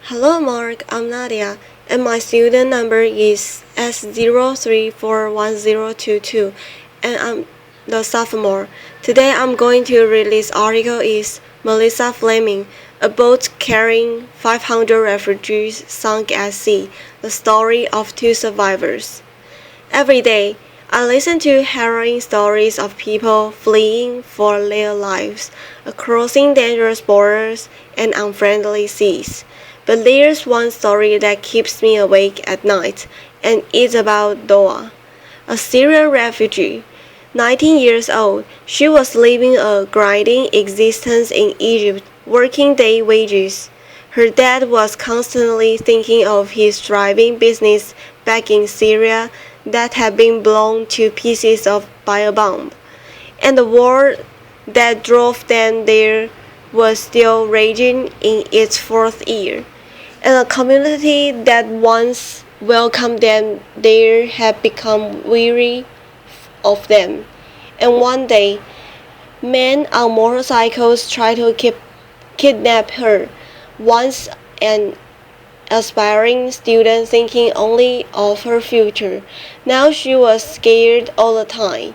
Hello Mark, I'm Nadia, and my student number is S03411022, and I'm the sophomore. Today I'm going to read this article is Melissa Fleming, a boat carrying 500 refugees sunk at sea, the story of two survivors. Every day, I listen to harrowing stories of people fleeing for their lives, crossing dangerous borders and unfriendly seas. But there's one story that keeps me awake at night, and it's about Doa, a Syrian refugee. 19 years old, she was living a grinding existence in Egypt, working day wages. Her dad was constantly thinking of his thriving business back in Syria that had been blown to pieces by a bomb, and the war that drove them there was still raging in its fourth year, and a community that once welcomed them there had become weary of them. And one day, men on motorcycles tried to kidnap her. Once an aspiring student thinking only of her future. Now she was scared all the time,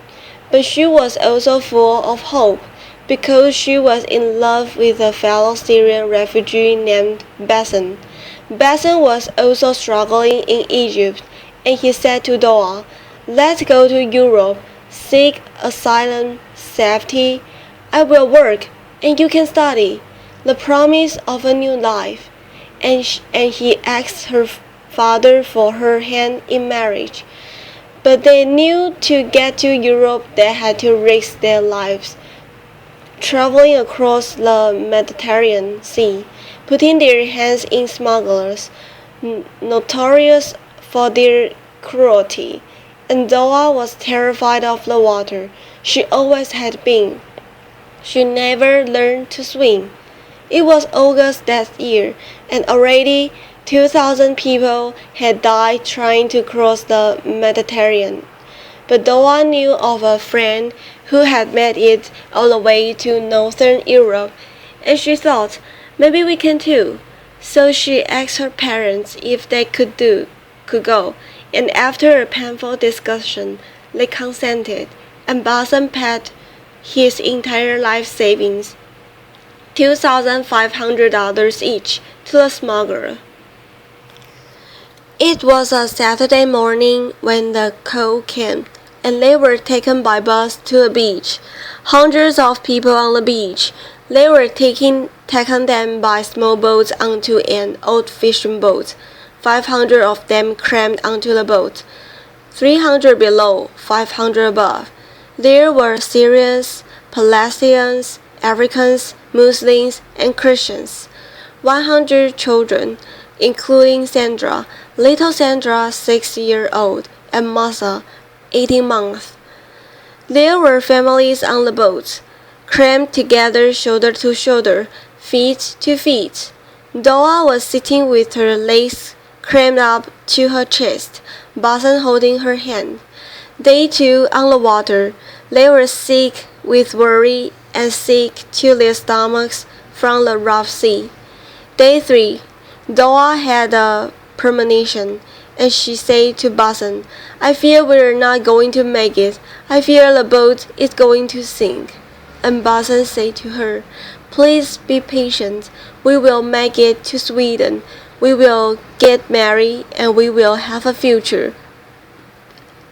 but she was also full of hope because she was in love with a fellow Syrian refugee named Bassem. Bassem was also struggling in Egypt, and he said to Doa, "Let's go to Europe, seek asylum, safety. I will work, and you can study." The promise of a new life. And he asked her father for her hand in marriage. But they knew to get to Europe they had to risk their lives, traveling across the Mediterranean Sea, putting their hands in smugglers, notorious for their cruelty. And Doa was terrified of the water. She always had been. She never learned to swim. It was August that year, and already 2,000 people had died trying to cross the Mediterranean. But Doa knew of a friend who had made it all the way to Northern Europe, and she thought, maybe we can too. So she asked her parents if they could go, and after a painful discussion, they consented, and Bassem paid his entire life savings, $2,500 each, to the smuggler. It was a Saturday morning when the call came, and they were taken by bus to the beach. Hundreds of people on the beach. They were taken them by small boats onto an old fishing boat. 500 of them crammed onto the boat. 300 below, 500 above. There were Syrians, Palestinians, Africans, Muslims, and Christians. 100 children, including Sandra, little Sandra 6-year-old, and Masa, 18 months. There were families on the boat, crammed together shoulder to shoulder, feet to feet. Doa was sitting with her legs crammed up to her chest, Bassem holding her hand. They too on the water. They were sick with worry and sick to their stomachs from the rough sea. Day 3. Doa had a premonition, and she said to Bassem, "I fear we're not going to make it. I fear the boat is going to sink." And Bassem said to her, "Please be patient. We will make it to Sweden. We will get married, and we will have a future."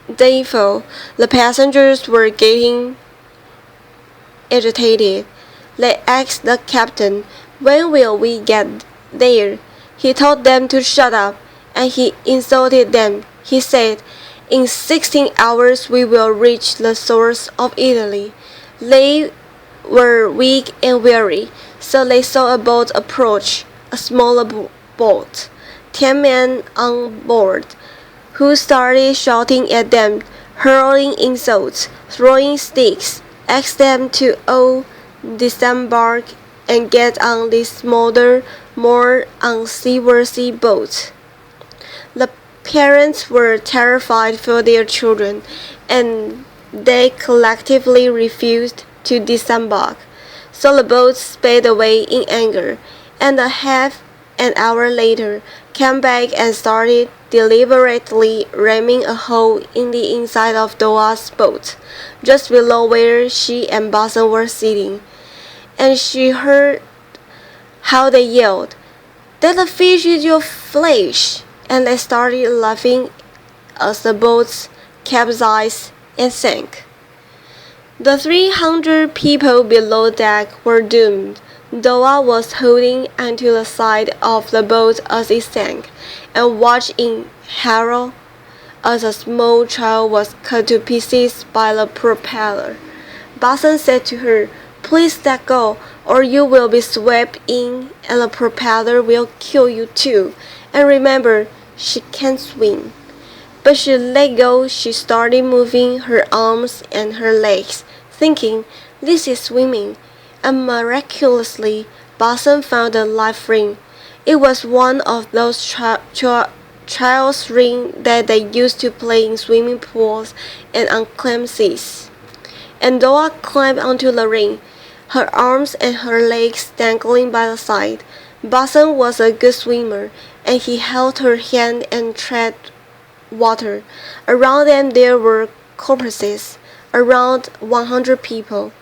Day 4. The passengers were getting agitated. They asked the captain, "When will we get there?" He told them to shut up, and he insulted them. He said, "In 16 hours we will reach the shores of Italy." They were weak and weary, so they saw a boat approach, a smaller boat, 10 men on board, who started shouting at them, hurling insults, throwing sticks, asked them to all disembark and get on this smaller, more unseaworthy boat. The parents were terrified for their children, and they collectively refused to disembark. So the boat sped away in anger, and the an hour later, came back and started deliberately ramming a hole in the inside of Doa's boat, just below where she and Boson were sitting. And she heard how they yelled, "That the fish is your flesh!" And they started laughing as the boats capsized and sank. The 300 people below deck were doomed. Doa was holding onto the side of the boat as it sank, and watched in horror as a small child was cut to pieces by the propeller. Boson said to her, "Please let go, or you will be swept in and the propeller will kill you too. And remember, she can't swim." But she let go. She started moving her arms and her legs, thinking, "This is swimming." And miraculously, Boson found a life ring. It was one of those child's rings that they used to play in swimming pools and on calm seas. And Doa climbed onto the ring, her arms and her legs dangling by the side. Boson was a good swimmer, and he held her hand and tread water. Around them there were corpses. Around 100 people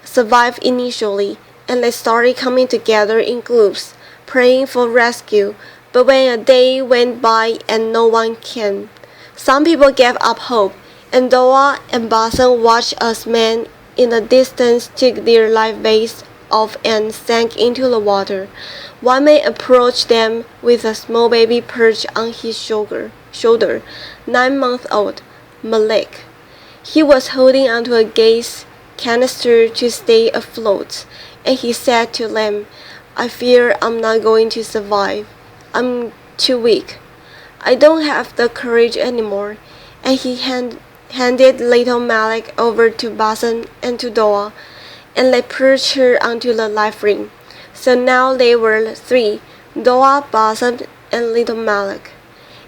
survived initially, and they started coming together in groups, praying for rescue. But when a day went by and no one came, some people gave up hope, and Doa and Boson watched as men in the distance took their life vests off and sank into the water. One man approached them with a small baby perched on his shoulder, 9-month-old Malik. He was holding onto a gas canister to stay afloat, and he said to them, "I fear I'm not going to survive. I'm too weak. I don't have the courage anymore." And he handed little Malik over to Boson and to Doa, and they perched her onto the life ring. So now they were three, Doa, Boson, and little Malik.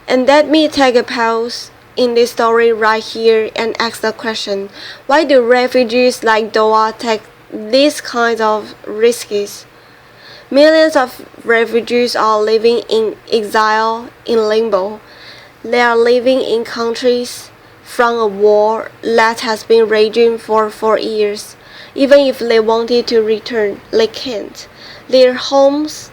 And let me take a pause in this story right here and ask the question, why do refugees like Doa take these kinds of risks? Millions of refugees are living in exile in limbo. They are living in countries from a war that has been raging for 4 years. Even if they wanted to return, they can't. Their homes,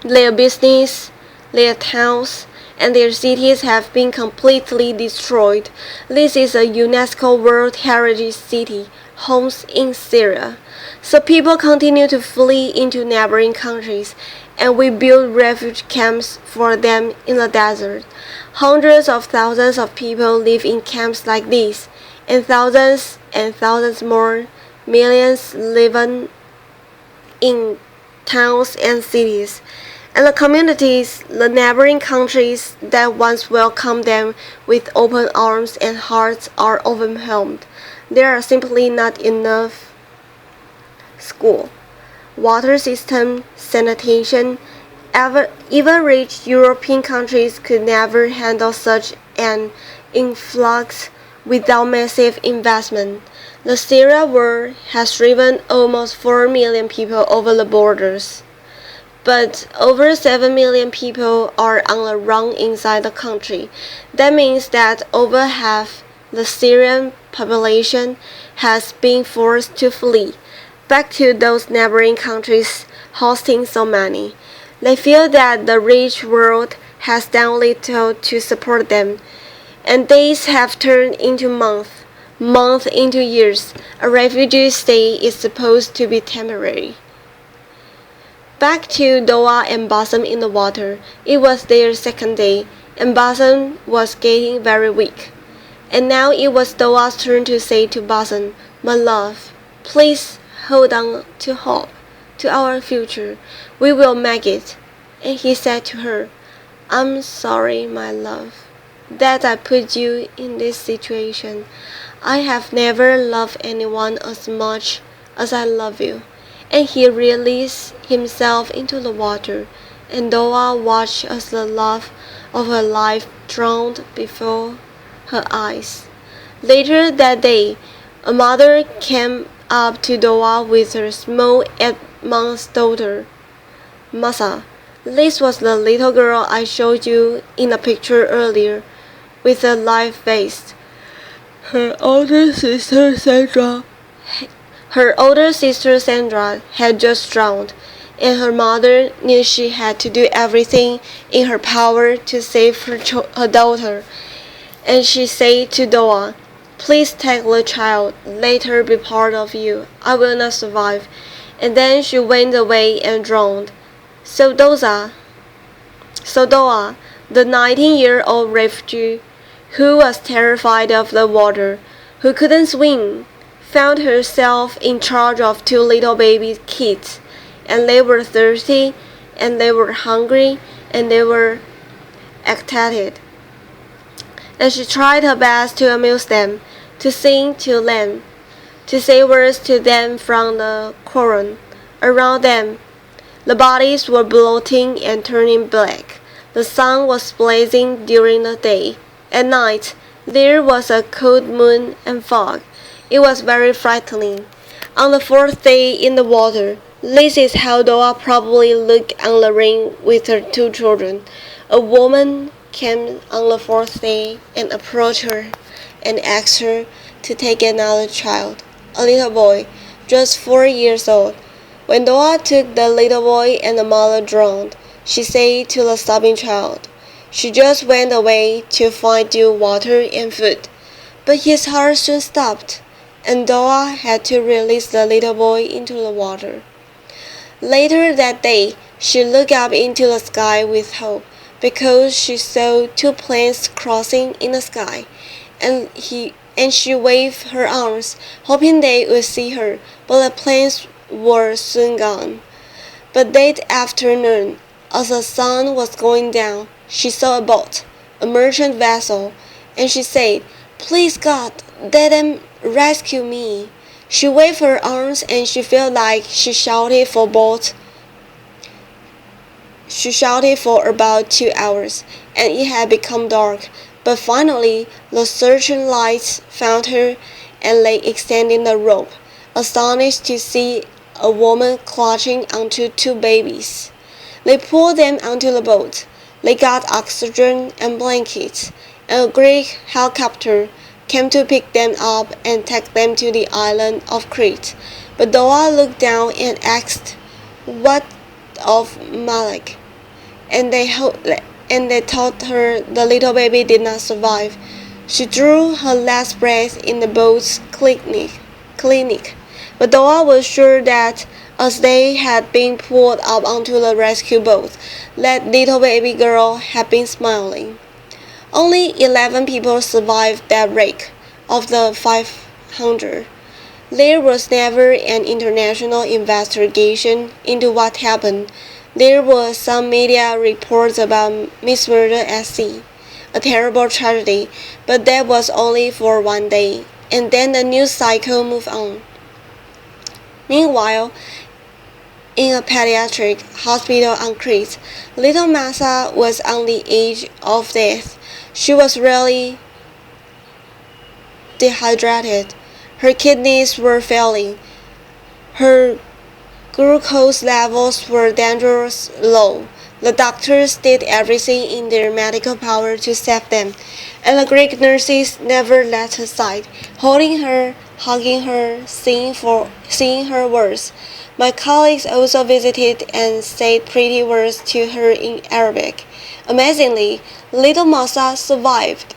their business, their towns, and their cities have been completely destroyed. This is a UNESCO World Heritage City, homes in Syria. So people continue to flee into neighboring countries, and we build refuge camps for them in the desert. Hundreds of thousands of people live in camps like this, and thousands more millions live in towns and cities. And the communities, the neighboring countries that once welcomed them with open arms and hearts are overwhelmed. There are simply not enough school, water system, sanitation. Even rich European countries could never handle such an influx without massive investment. The Syria war has driven almost 4 million people over the borders. But over 7 million people are on the run inside the country. That means that over half the Syrian population has been forced to flee back to those neighboring countries hosting so many. They feel that the rich world has done little to support them, and days have turned into months into years. A refugee stay is supposed to be temporary. Back to Doa and Boson in the water. It was their second day, and Boson was getting very weak. And now it was Doa's turn to say to Boson, "My love, please hold on to hope, to our future. We will make it." And he said to her, "I'm sorry, my love, that I put you in this situation. I have never loved anyone as much as I love you." And he released himself into the water, and Doa watched as the love of her life drowned before her eyes. Later that day, a mother came up to Doa with her small 8-month daughter. Masa, this was the little girl I showed you in the picture earlier, with a live face. Her older sister Sandra Her older sister Sandra had just drowned, and her mother knew she had to do everything in her power to save her daughter. And she said to Doa, "Please take the child, let her be part of you. I will not survive." And then she went away and drowned. So Doa, the 19-year-old refugee, who was terrified of the water, who couldn't swim, found herself in charge of two little baby kids, and they were thirsty, and they were hungry, and they were excited. And she tried her best to amuse them, to sing to them, to say words to them from the Quran. Around them, the bodies were bloating and turning black. The sun was blazing during the day. At night, there was a cold moon and fog. It was very frightening. On the fourth day in the water, this is how Doa probably looked on the ring with her two children. A woman came on the fourth day and approached her and asked her to take another child, a little boy, just 4 years old. When Doa took the little boy and the mother drowned, she said to the sobbing child, "She just went away to find you water and food." But his heart soon stopped, and Doa had to release the little boy into the water. Later that day, she looked up into the sky with hope, because she saw two planes crossing in the sky, and she waved her arms, hoping they would see her, but the planes were soon gone. But that afternoon, as the sun was going down, she saw a boat, a merchant vessel, and she said, "Please God, let them rescue me." She waved her arms and she felt like she shouted for about 2 hours, and it had become dark. But finally, the searching lights found her, and they extended the rope, astonished to see a woman clutching onto two babies. They pulled them onto the boat. They got oxygen and blankets, and a Greek helicopter came to pick them up and take them to the island of Crete. But Doa looked down and asked, "What of Malik?" And they told her the little baby did not survive. She drew her last breath in the boat's clinic. But Doa was sure that as they had been pulled up onto the rescue boat, that little baby girl had been smiling. Only 11 people survived that wreck of the 500. There was never an international investigation into what happened. There were some media reports about murder at sea, a terrible tragedy, but that was only for one day, and then the news cycle moved on. Meanwhile, in a pediatric hospital on Crete, little Masa was on the edge of death. She was really dehydrated. Her kidneys were failing. Her glucose levels were dangerously low. The doctors did everything in their medical power to save them, and the Greek nurses never left her side, holding her, hugging her, saying her words. My colleagues also visited and said pretty words to her in Arabic. Amazingly, little Masa survived.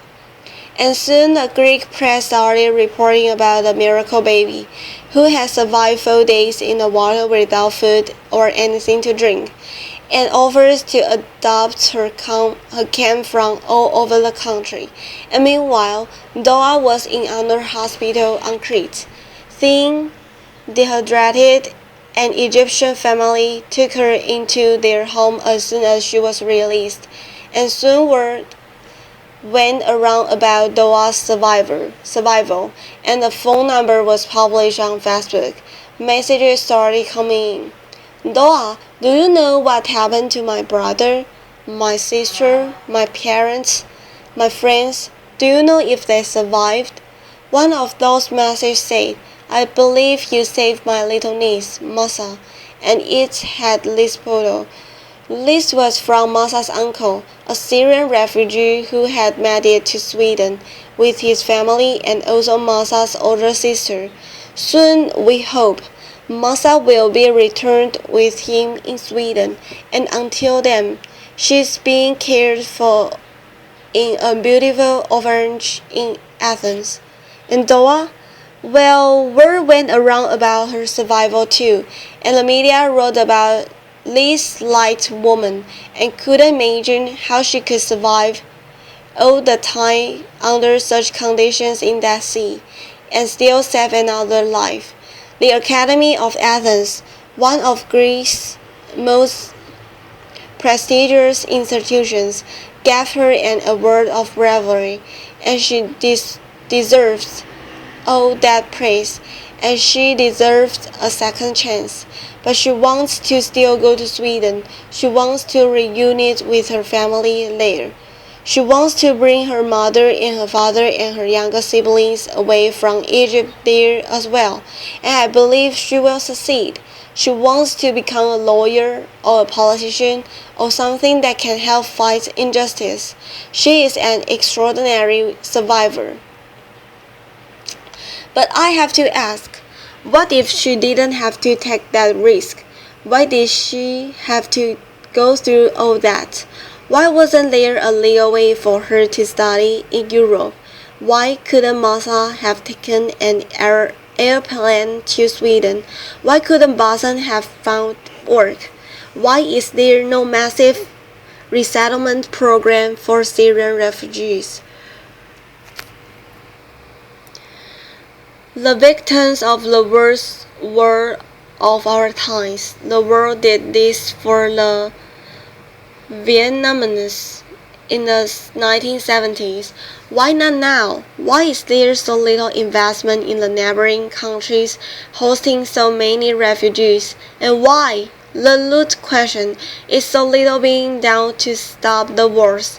And soon the Greek press started reporting about the miracle baby, who had survived 4 days in the water without food or anything to drink, and offers to adopt her came from all over the country. And meanwhile, Doa was in another hospital on Crete. Thin, dehydrated, an Egyptian family took her into their home as soon as she was released, and soon went around about Doa's survival, and the phone number was published on Facebook. Messages started coming in. "Doa, do you know what happened to my brother, my sister, my parents, my friends? Do you know if they survived?" One of those messages said, "I believe you saved my little niece, Masa, and each had Li's photo. Lis was from Masa's uncle, a Syrian refugee who had made it to Sweden with his family and also Masa's older sister. Soon, we hope, Masa will be returned with him in Sweden, and until then, she's being cared for in a beautiful orphanage in Athens. And Doha? Well, word went around about her survival too, and the media wrote about Li's light woman and couldn't imagine how she could survive all the time under such conditions in that sea and still save another life. The Academy of Athens, one of Greece's most prestigious institutions, gave her an award of bravery, and she deserves all that praise, and she deserves a second chance. But she wants to still go to Sweden. She wants to reunite with her family there. She wants to bring her mother and her father and her younger siblings away from Egypt there as well, and I believe she will succeed. She wants to become a lawyer or a politician or something that can help fight injustice. She is an extraordinary survivor. But I have to ask, what if she didn't have to take that risk? Why did she have to go through all that? Why wasn't there a legal way for her to study in Europe? Why couldn't Masa have taken an airplane to Sweden? Why couldn't Basan have found work? Why is there no massive resettlement program for Syrian refugees? The victims of the worst war of our times. The world did this for the Vietnamese in the 1970s. Why not now? Why is there so little investment in the neighboring countries hosting so many refugees? And why, the root question, is so little being done to stop the wars,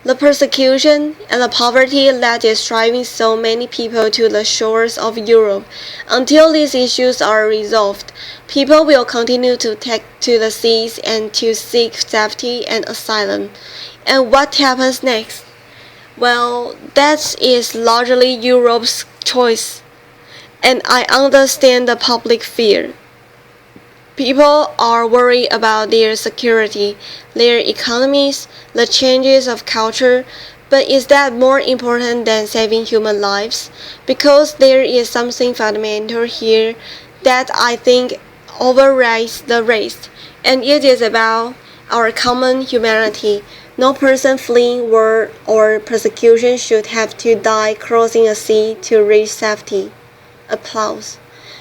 the persecution, and the poverty that is driving so many people to the shores of Europe? Until these issues are resolved, people will continue to take to the seas and to seek safety and asylum. And what happens next? Well, that is largely Europe's choice, and I understand the public fear. People are worried about their security, their economies, the changes of culture, but is that more important than saving human lives? Because there is something fundamental here that I think overrides the rest, and it is about our common humanity. No person fleeing war or persecution should have to die crossing a sea to reach safety. Applause.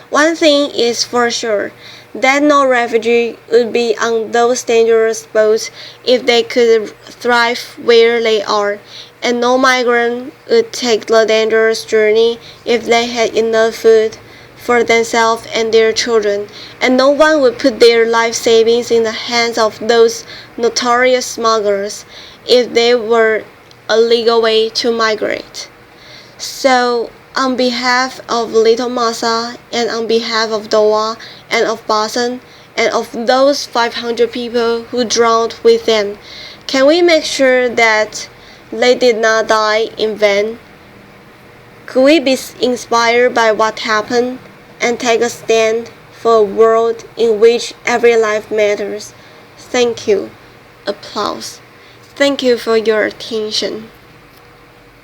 One thing is for sure, that no refugee would be on those dangerous boats if they could thrive where they are, and no migrant would take the dangerous journey if they had enough food for themselves and their children, and no one would put their life savings in the hands of those notorious smugglers if there were a legal way to migrate. So, on behalf of Little Masa and on behalf of Doha and of Basan and of those 500 people who drowned with them, can we make sure that they did not die in vain? Could we be inspired by what happened and take a stand for a world in which every life matters? Thank you. Applause. Thank you for your attention.